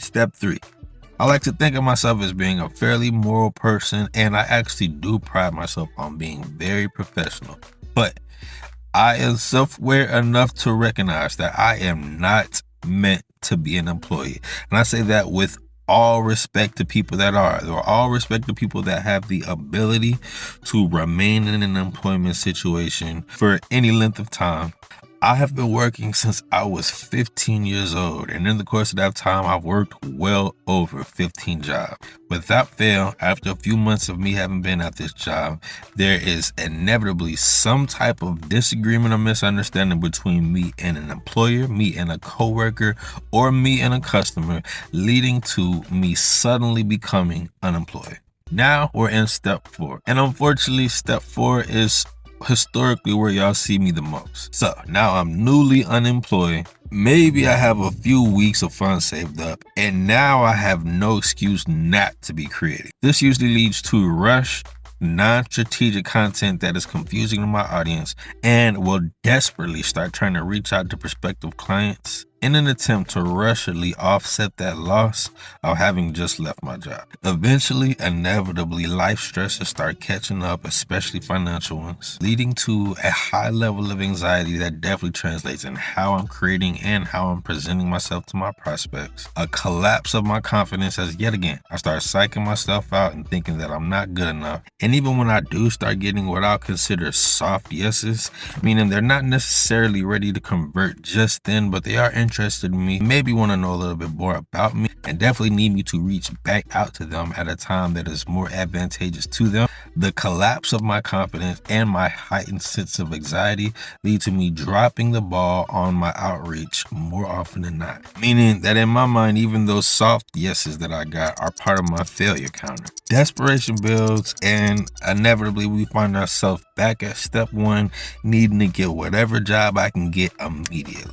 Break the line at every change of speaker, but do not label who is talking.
Step 3. I like to think of myself as being a fairly moral person, and I actually do pride myself on being very professional. But I am self-aware enough to recognize that I am not meant to be an employee. And I say that with all respect to people that are, or all respect to people that have the ability to remain in an employment situation for any length of time. I have been working since I was 15 years old, and in the course of that time, I've worked well over 15 jobs. Without fail, after a few months of me having been at this job, there is inevitably some type of disagreement or misunderstanding between me and an employer, me and a coworker, or me and a customer, leading to me suddenly becoming unemployed. Now we're in step 4, and unfortunately, step 4 is historically where y'all see me the most. So now I'm newly unemployed. Maybe I have a few weeks of funds saved up, and now I have no excuse not to be creative. This usually leads to rush, non-strategic content that is confusing to my audience and will desperately start trying to reach out to prospective clients in an attempt to rushily offset that loss of having just left my job. Eventually, inevitably, life stresses start catching up, especially financial ones, leading to a high level of anxiety that definitely translates in how I'm creating and how I'm presenting myself to my prospects. A collapse of my confidence as yet again, I start psyching myself out and thinking that I'm not good enough. And even when I do start getting what I'll consider soft yeses, meaning they're not necessarily ready to convert just then, but they are interested in me, maybe want to know a little bit more about me, and definitely need me to reach back out to them at a time that is more advantageous to them. The collapse of my confidence and my heightened sense of anxiety lead to me dropping the ball on my outreach more often than not. Meaning that in my mind, even those soft yeses that I got are part of my failure counter. Desperation builds, and inevitably we find ourselves back at step 1, needing to get whatever job I can get immediately.